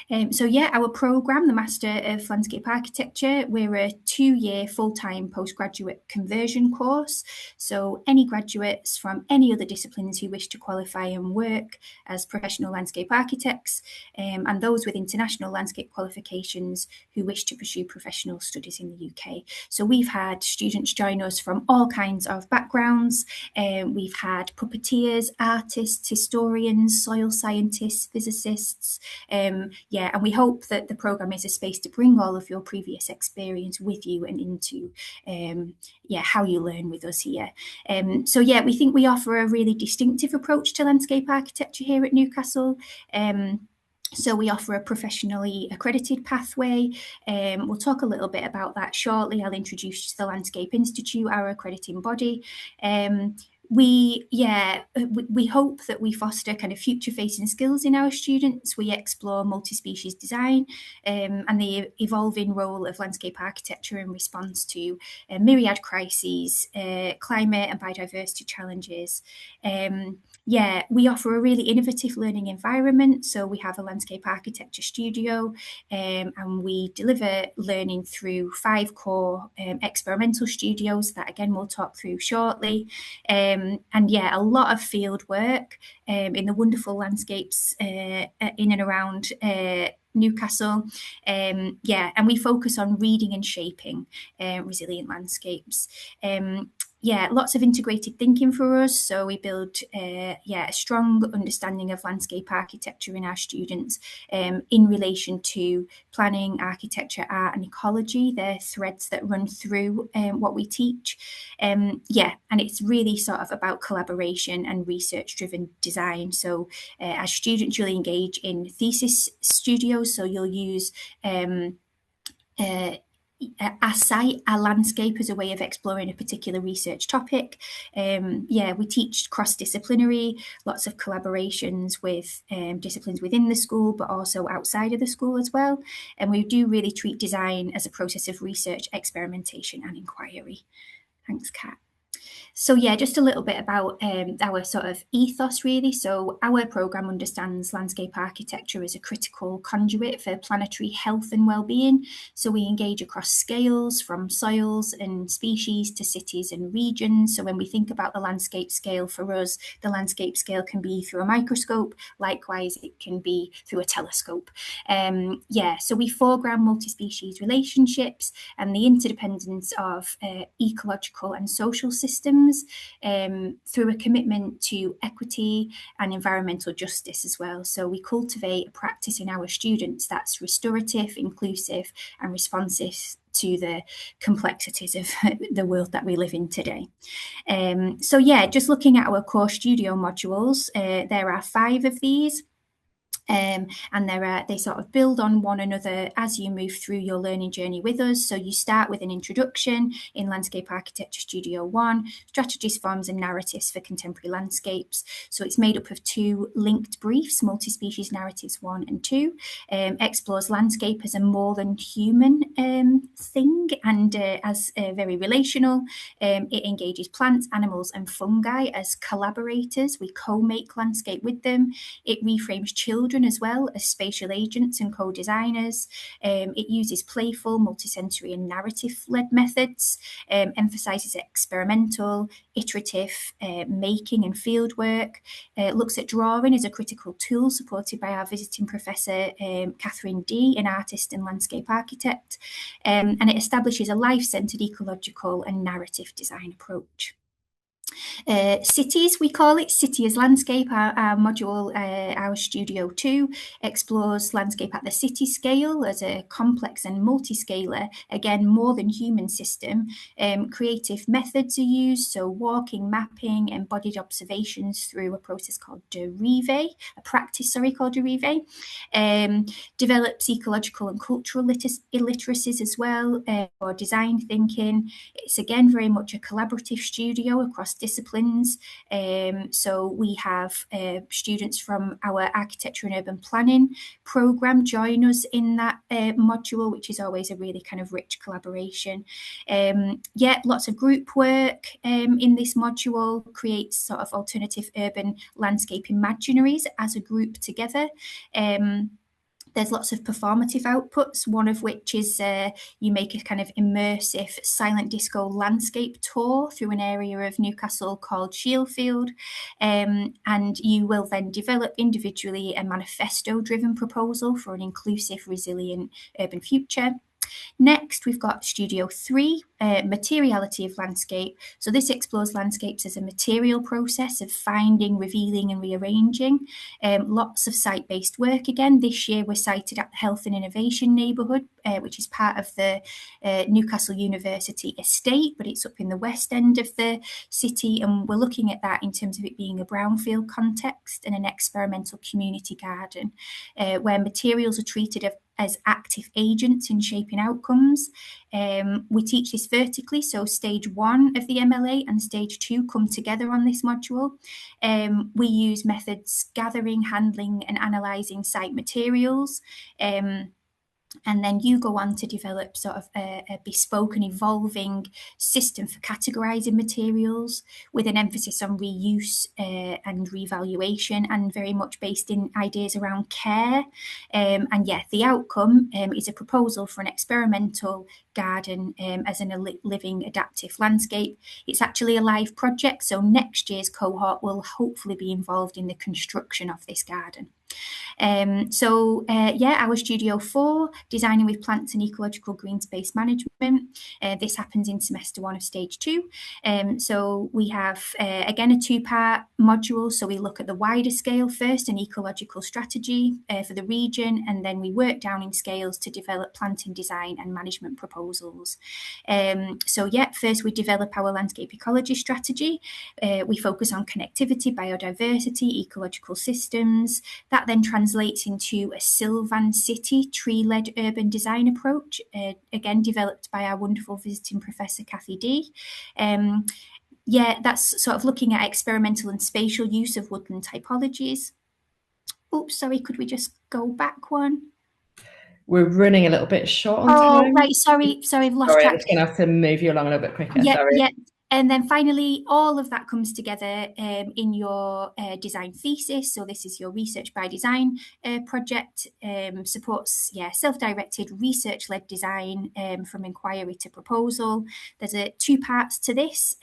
Our programme, the Master of Landscape Architecture, we're a 2-year full-time postgraduate conversion course. So any graduates from any other disciplines who wish to qualify and work as professional landscape architects, and those with international landscape qualifications who wish to pursue professional studies in the UK. So we've had students join us from all kinds of backgrounds. We've had puppeteers, artists, historians, soil scientists, physicists, and we hope that the programme is a space to bring all of your previous experience with you and into how you learn with us here. We think we offer a really distinctive approach to landscape architecture here at Newcastle. So we offer a professionally accredited pathway. We'll talk a little bit about that shortly. I'll introduce you to the Landscape Institute, our accrediting body. We hope that we foster kind of future-facing skills in our students. We explore multi-species design and the evolving role of landscape architecture in response to myriad crises, climate and biodiversity challenges. We offer a really innovative learning environment. So we have a landscape architecture studio and we deliver learning through 5 core experimental studios that, again, we'll talk through shortly. A lot of field work in the wonderful landscapes in and around Newcastle. And we focus on reading and shaping resilient landscapes. Lots of integrated thinking for us. So we build a strong understanding of landscape architecture in our students in relation to planning, architecture, art and ecology. They're threads that run through what we teach. And it's really sort of about collaboration and research-driven design. So as students, you'll engage in thesis studios. So you'll use a site, a landscape as a way of exploring a particular research topic. We teach cross-disciplinary, lots of collaborations with disciplines within the school, but also outside of the school as well. And we do really treat design as a process of research, experimentation and inquiry. Thanks, Kat. So yeah, just a little bit about our sort of ethos really. So our programme understands landscape architecture as a critical conduit for planetary health and well-being. So we engage across scales, from soils and species to cities and regions. So when we think about the landscape scale for us, the landscape scale can be through a microscope. Likewise, it can be through a telescope. So we foreground multi-species relationships and the interdependence of ecological and social systems through a commitment to equity and environmental justice as well. So we cultivate a practice in our students that's restorative, inclusive and responsive to the complexities of the world that we live in today. Just looking at our core studio modules, there are 5 of these. And they sort of build on one another as you move through your learning journey with us. So you start with an introduction in Landscape Architecture Studio 1, Strategies, Forms and Narratives for Contemporary Landscapes. So it's made up of 2 linked briefs, Multi-Species Narratives 1 and 2, explores landscape as a more than human thing and as very relational. It engages plants, animals and fungi as collaborators. We co-make landscape with them. It reframes children as well as spatial agents and co-designers. It uses playful, multisensory and narrative-led methods, emphasises experimental, iterative making and fieldwork, looks at drawing as a critical tool supported by our visiting professor, Catherine D., an artist and landscape architect, and it establishes a life-centred ecological and narrative design approach. Cities, we call it City as Landscape. Our module, our Studio 2, explores landscape at the city scale as a complex and multi-scalar, again, more than human system. Creative methods are used, so walking, mapping, embodied observations through a process called derive, a practice, called derive. Develops ecological and cultural illiteracies as well, or design thinking. It's again very much a collaborative studio across disciplines. So we have students from our architecture and urban planning programme join us in that module, which is always a really kind of rich collaboration. Lots of group work in this module, creates sort of alternative urban landscape imaginaries as a group together. There's lots of performative outputs, one of which is you make a kind of immersive silent disco landscape tour through an area of Newcastle called Shieldfield. And you will then develop individually a manifesto-driven proposal for an inclusive, resilient urban future. Next, we've got Studio 3, Materiality of Landscape. So this explores landscapes as a material process of finding, revealing and rearranging. Lots of site-based work again. This year we're sited at the Health and Innovation neighbourhood, which is part of the Newcastle University estate, but it's up in the west end of the city. And we're looking at that in terms of it being a brownfield context and an experimental community garden, where materials are treated as active agents in shaping outcomes. We teach this vertically, so stage 1 of the MLA and stage 2 come together on this module. We use methods gathering, handling and analysing site materials. And then you go on to develop sort of a bespoke and evolving system for categorising materials with an emphasis on reuse and revaluation, and very much based in ideas around care. The outcome is a proposal for an experimental garden as a living adaptive landscape. It's actually a live project, so next year's cohort will hopefully be involved in the construction of this garden. Our Studio 4, Designing with Plants and Ecological Green Space Management. This happens in semester 1 of stage 2. So we have, again, a 2-part module. So we look at the wider scale first, an ecological strategy for the region, and then we work down in scales to develop planting design and management proposals proposals. So yeah, first we develop our landscape ecology strategy. We focus on connectivity, biodiversity, ecological systems. That then translates into a Sylvan City tree-led urban design approach, again developed by our wonderful visiting professor Kathy D. Yeah, that's sort of looking at experimental and spatial use of woodland typologies. Oops, sorry, could we just go back one? We're running a little bit short on Oh, time. right, sorry, I've lost Sorry, I'm track. just going to have to move you along a little bit quicker. Yeah, Sorry. yeah. And then finally, all of that comes together in your design thesis. So this is your research by design project, supports self-directed research-led design from inquiry to proposal. There's two parts to this.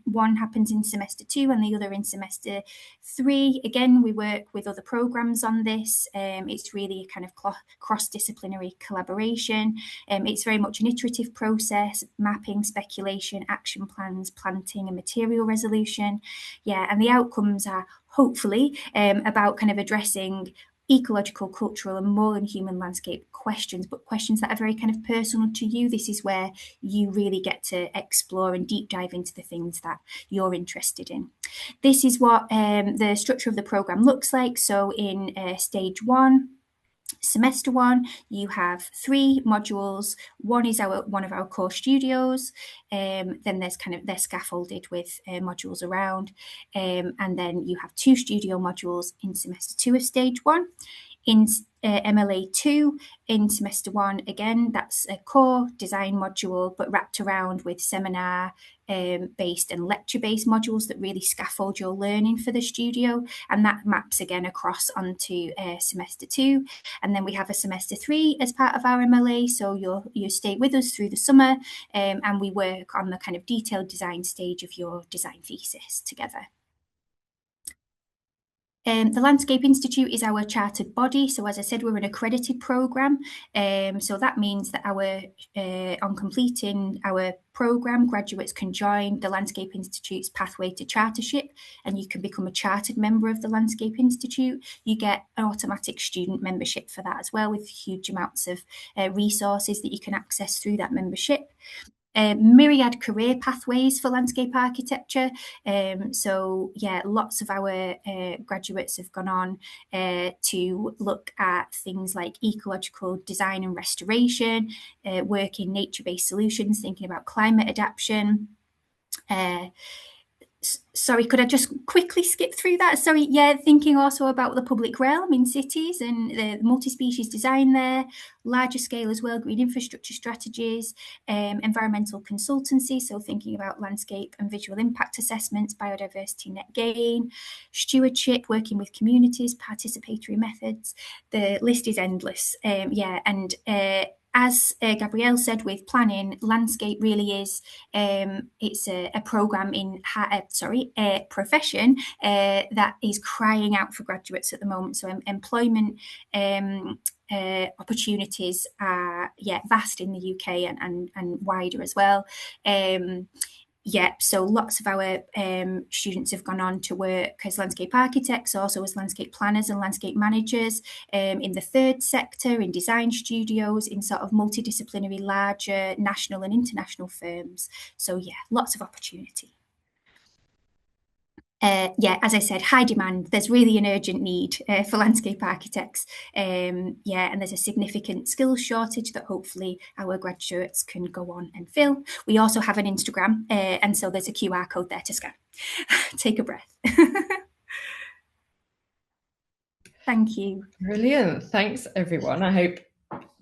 One happens in semester 2 and the other in semester 3. Again, we work with other programs on this. It's really a kind of cross-disciplinary collaboration. It's very much an iterative process, mapping, speculation, action plans, planting and material resolution. Yeah, and the outcomes are hopefully about kind of addressing ecological, cultural and more than human landscape questions, but questions that are very kind of personal to you. This is where you really get to explore and deep dive into the things that you're interested in. This is what the structure of the programme looks like. So in stage 1, semester 1, you have 3 modules. One is one of our core studios. Then they're scaffolded with modules around. And then you have 2 studio modules in semester 2 of stage 1. In MLA 2, in semester 1, again, that's a core design module, but wrapped around with seminar based and lecture-based modules that really scaffold your learning for the studio. And that maps again across onto semester 2. And then we have a semester 3 as part of our MLA. So you stay with us through the summer and we work on the kind of detailed design stage of your design thesis together. The Landscape Institute is our chartered body. So as I said, we're an accredited programme. So that means that on completing our programme, graduates can join the Landscape Institute's pathway to chartership, and you can become a chartered member of the Landscape Institute. You get an automatic student membership for that as well, with huge amounts of resources that you can access through that membership. Myriad career pathways for landscape architecture. So yeah, lots of our graduates have gone on to look at things like ecological design and restoration, work in nature-based solutions, thinking about climate adaptation. Sorry, could I just quickly skip through that? Sorry, yeah, thinking also about the public realm in cities and the multi-species design there, larger scale as well, green infrastructure strategies, environmental consultancy, so thinking about landscape and visual impact assessments, biodiversity net gain, stewardship, working with communities, participatory methods. The list is endless. As Gabrielle said, with planning, landscape really is it's a program a profession that is crying out for graduates at the moment. So employment opportunities are vast in the UK and wider as well. So lots of our students have gone on to work as landscape architects, also as landscape planners and landscape managers in the third sector, in design studios, in sort of multidisciplinary, larger national and international firms. So yeah, lots of opportunity. As I said, high demand. There's really an urgent need for landscape architects. And there's a significant skills shortage that hopefully our graduates can go on and fill. We also have an Instagram, and so there's a QR code there to scan. Take a breath. Thank you. Brilliant. Thanks, everyone. I hope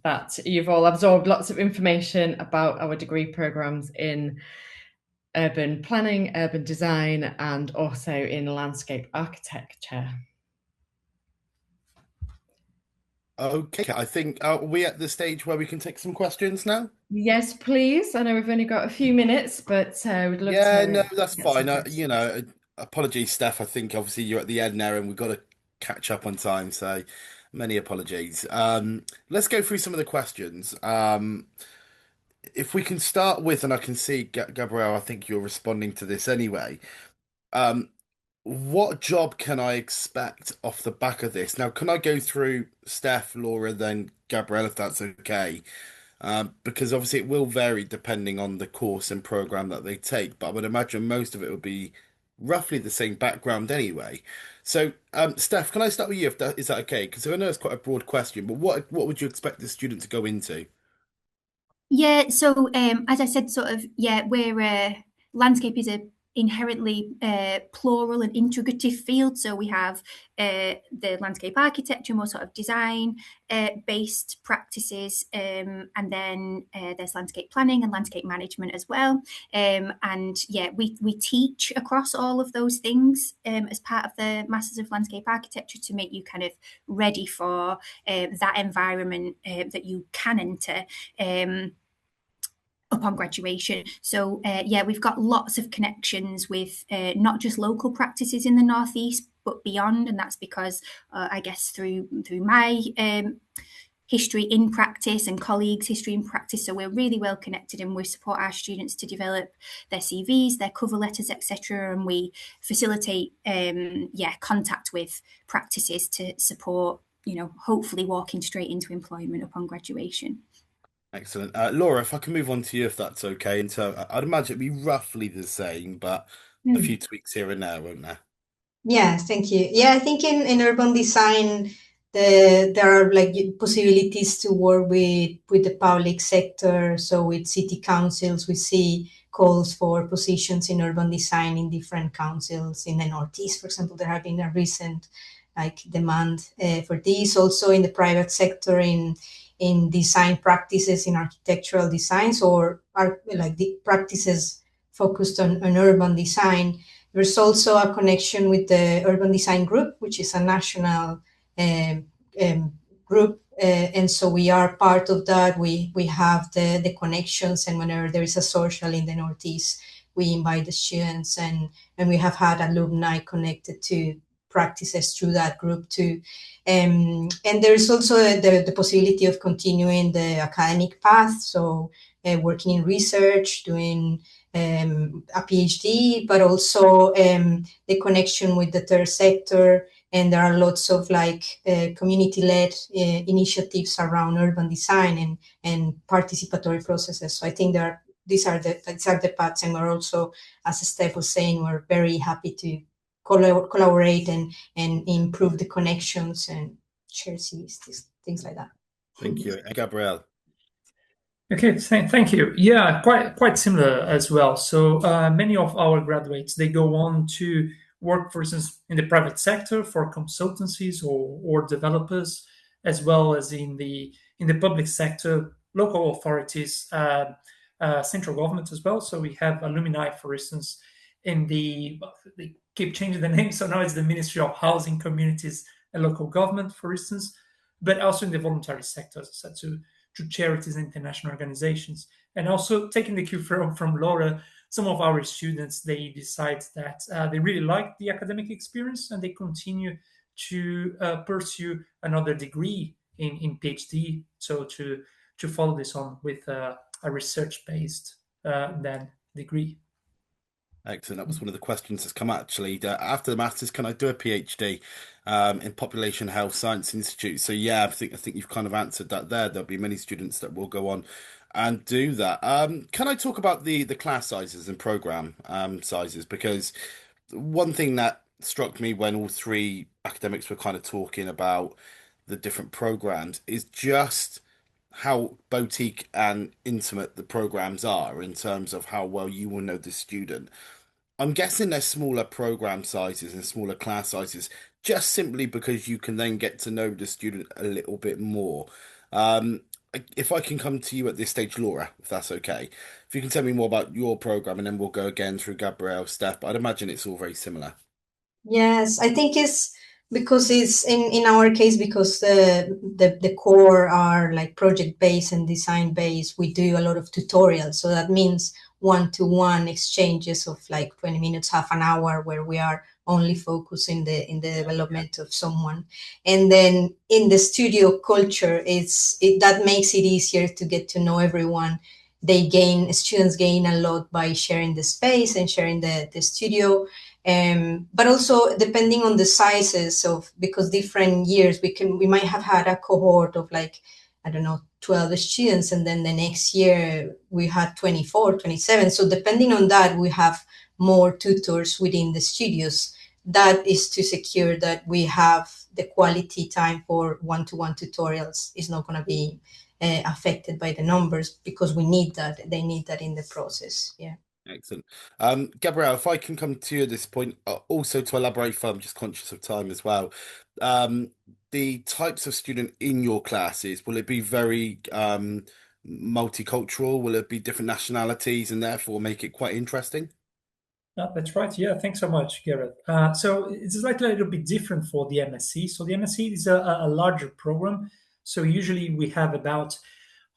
that you've all absorbed lots of information about our degree programs in urban planning, urban design, and also in landscape architecture. Okay, I think are we at the stage where we can take some questions now? Yes, please. I know we've only got a few minutes, but we'd love to. Yeah, no, that's fine. Apologies, Steph. I think obviously you're at the end now, and we've got to catch up on time. So many apologies. Let's go through some of the questions. If we can start with, and I can see Gabrielle, I think you're responding to this anyway. What job can I expect off the back of this? Now, can I go through Steph, Laura, then Gabrielle, if that's okay? because obviously it will vary depending on the course and program that they take, but I would imagine most of it will be roughly the same background anyway. So, Steph, can I start with you if that is that okay? Because I know it's quite a broad question, but what would you expect the student to go into? Yeah, so as I said, sort of, yeah, we're landscape is a inherently plural and integrative field. So we have the landscape architecture, more sort of design based practices, and then there's landscape planning and landscape management as well. And yeah, we teach across all of those things as part of the Masters of Landscape Architecture to make you kind of ready for that environment that you can enter. Upon graduation. So yeah, we've got lots of connections with not just local practices in the Northeast, but beyond, and that's because I guess through my history in practice and colleagues' history in practice. So we're really well connected, and we support our students to develop their CVs, their cover letters, etc. And we facilitate contact with practices to support, hopefully walking straight into employment upon graduation. Excellent. Laura, if I can move on to you, if that's okay. And so I'd imagine it'd be roughly the same, but a few tweaks here and there, won't there? Yeah, thank you. Yeah, I think in urban design, there are like possibilities to work with the public sector. So with city councils, we see calls for positions in urban design in different councils in the Northeast. For example, there have been a recent like demand for this. Also in the private sector, in design practices, in architectural designs, or are like the practices focused on urban design. There's also a connection with the Urban Design Group, which is a national group. And so we are part of that. We have the connections, and whenever there is a social in the Northeast, we invite the students, and we have had alumni connected to practices through that group too. And there's also the possibility of continuing the academic path, so working in research, doing a PhD, but also the connection with the third sector. And there are lots of like community-led initiatives around urban design and participatory processes. So I think these are the paths, and we're also, as Steph was saying, we're very happy to collaborate and improve the connections and share CVs, things like that. Thank you. And Gabrielle. Okay, thank you. Yeah, quite similar as well. So many of our graduates, they go on to work, for instance, in the private sector for consultancies or developers, as well as in the public sector, local authorities, central government as well. So we have alumni, for instance, in they keep changing the name. So now it's the Ministry of Housing, Communities and Local Government, for instance, but also in the voluntary sector, as I said, to charities and international organizations. And also taking the cue from Laura, some of our students, they decide that they really like the academic experience, and they continue to pursue another degree in PhD, so to follow this on with a research-based then degree. Excellent. That was one of the questions that's come actually. After the masters, can I do a PhD in Population Health Science Institute? So yeah, I think you've kind of answered that there. There'll be many students that will go on and do that. Can I talk about the class sizes and program sizes? Because one thing that struck me when all three academics were kind of talking about the different programs is just how boutique and intimate the programs are in terms of how well you will know the student. I'm guessing there's smaller program sizes and smaller class sizes, just simply because you can then get to know the student a little bit more. Um, if I can come to you at this stage, Laura, if that's okay, if you can tell me more about your program, and then we'll go again through Gabrielle's stuff, but I'd imagine it's all very similar. Yes, I think it's because it's in our case, because the core are like project based and design based. We do a lot of tutorials, so that means one-to-one exchanges of like 20 minutes, half an hour, where we are only focusing in the development of someone. And then in the studio culture, that makes it easier to get to know everyone. Students gain a lot by sharing the space and sharing the studio. But also depending on the sizes because different years we might have had a cohort of like, I don't know, 12 students, and then the next year we had 24, 27. So depending on that, we have more tutors within the studios. That is to secure that we have the quality time for one-to-one tutorials is not going to be affected by the numbers, because we need that. They need that in the process. Yeah. Excellent. Gabrielle, if I can come to you at this point, also to elaborate further, I'm just conscious of time as well. The types of student in your classes, will it be very multicultural? Will it be different nationalities and therefore make it quite interesting? That's right. Yeah, thanks so much, Gareth. So it's slightly a little bit different for the MSc. So the MSc is a larger program. So usually we have about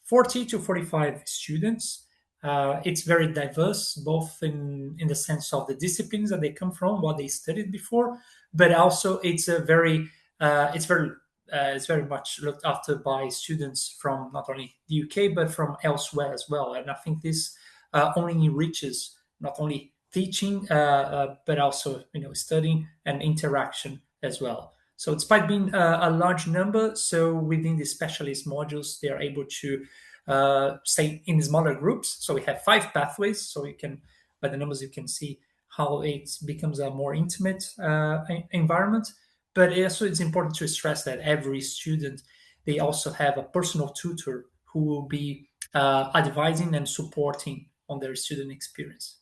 40 to 45 students. It's very diverse, both in the sense of the disciplines that they come from, what they studied before, but also it's very much looked after by students from not only the UK but from elsewhere as well. And I think this only enriches not only teaching, but also studying and interaction as well. So despite being a large number, so within the specialist modules, they are able to stay in smaller groups. So we have 5 pathways. So you can, by the numbers, you can see how it becomes a more intimate environment. But also it's important to stress that every student, they also have a personal tutor who will be advising and supporting on their student experience.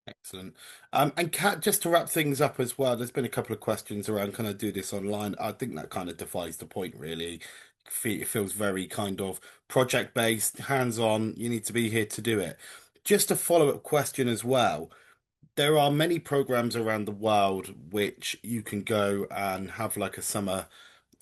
Excellent. And Kat, just to wrap things up as well, there's been a couple of questions around, can I do this online? I think that kind of defies the point, really. It feels very kind of project based, hands on. You need to be here to do it. Just a follow-up question as well. There are many programs around the world which you can go and have like a summer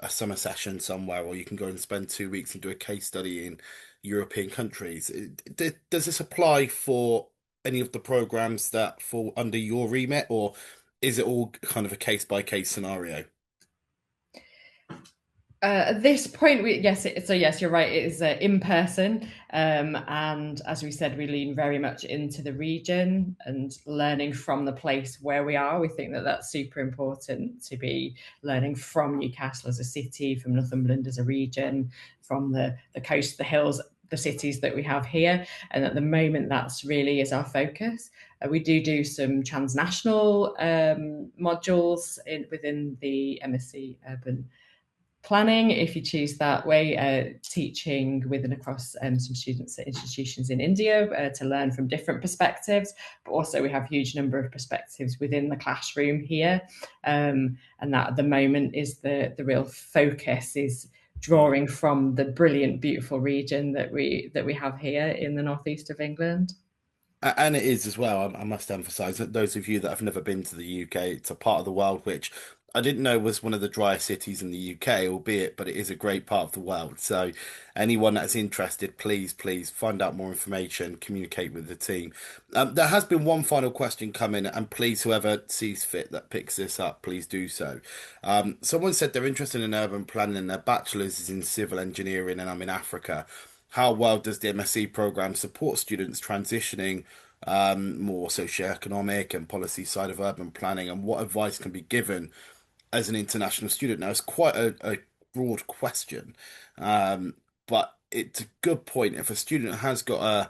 session somewhere, or you can go and spend 2 weeks and do a case study in European countries. Does this apply for any of the programs that fall under your remit, or is it all kind of a case by case scenario? At this point, yes, you're right. It is in person, and as we said, we lean very much into the region and learning from the place where we are. We think that that's super important, to be learning from Newcastle as a city, from Northumberland as a region, from the coast, the hills, the cities that we have here. And at the moment, that's really is our focus. We do some transnational modules within the MSc Urban Planning, if you choose that way, teaching with and across some students at institutions in India to learn from different perspectives, but also we have a huge number of perspectives within the classroom here, and that at the moment is the real focus, is drawing from the brilliant, beautiful region that we have here in the northeast of England. And it is as well, I must emphasize that those of you that have never been to the UK, it's a part of the world which I didn't know was one of the driest cities in the UK, but it is a great part of the world. So anyone that's interested, please find out more information, communicate with the team. There has been one final question come in, and please, whoever sees fit that picks this up, please do so. Someone said they're interested in urban planning and their bachelor's is in civil engineering, and I'm in Africa. How well does the MSc program support students transitioning more socioeconomic and policy side of urban planning, and what advice can be given as an international student? Now, it's quite a broad question, but it's a good point. If a student has got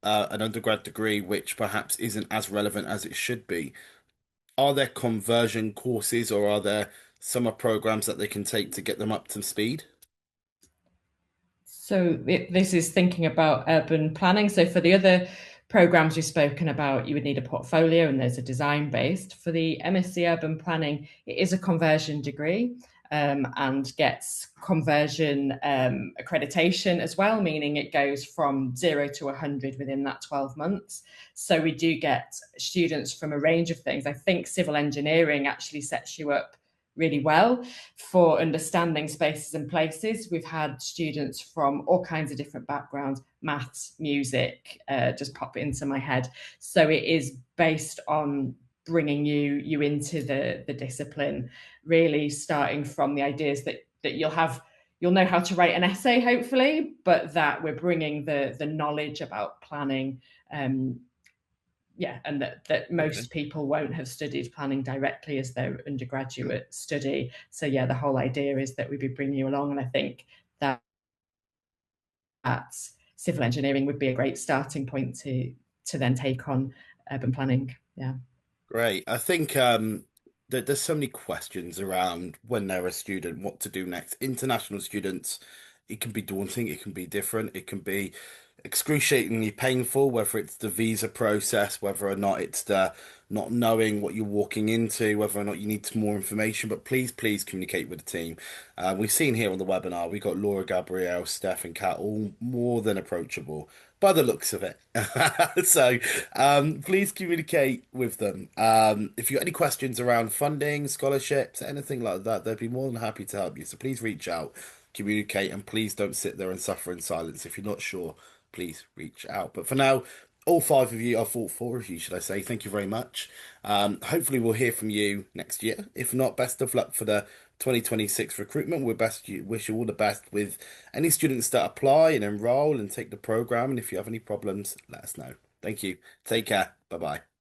an undergrad degree which perhaps isn't as relevant as it should be, are there conversion courses or are there summer programs that they can take to get them up to speed? So this is thinking about urban planning. So for the other programs we've spoken about, you would need a portfolio, and there's a design based. For the MSc Urban Planning, it is a conversion degree, and gets conversion accreditation as well, meaning it goes from 0 to 100 within that 12 months. So we do get students from a range of things. I think civil engineering actually sets you up really well for understanding spaces and places. We've had students from all kinds of different backgrounds, maths, music, just pop it into my head. So it is based on bringing you into the discipline, really starting from the ideas that you'll know how to write an essay, hopefully, but that we're bringing the knowledge about planning, and that most people won't have studied planning directly as their undergraduate study. So yeah, the whole idea is that we'd be bringing you along, and I think that civil engineering would be a great starting point to then take on urban planning. Yeah. Great. I think that there's so many questions around when they're a student, what to do next. International students, it can be daunting, it can be different, it can be excruciatingly painful, whether it's the visa process, whether or not it's the not knowing what you're walking into, whether or not you need some more information. But please, please communicate with the team. We've seen here on the webinar, we've got Laura, Gabrielle, Steph, and Kat all more than approachable by the looks of it. So please communicate with them. If you've got any questions around funding, scholarships, anything like that, they'd be more than happy to help you. So please reach out, communicate, and please don't sit there and suffer in silence. If you're not sure, please reach out. But for now, all five of you, four of you, should I say, thank you very much. Hopefully we'll hear from you next year. If not, best of luck for the 2026 recruitment. Wish you all the best with any students that apply and enroll and take the program. And if you have any problems, let us know. Thank you. Take care. Bye bye.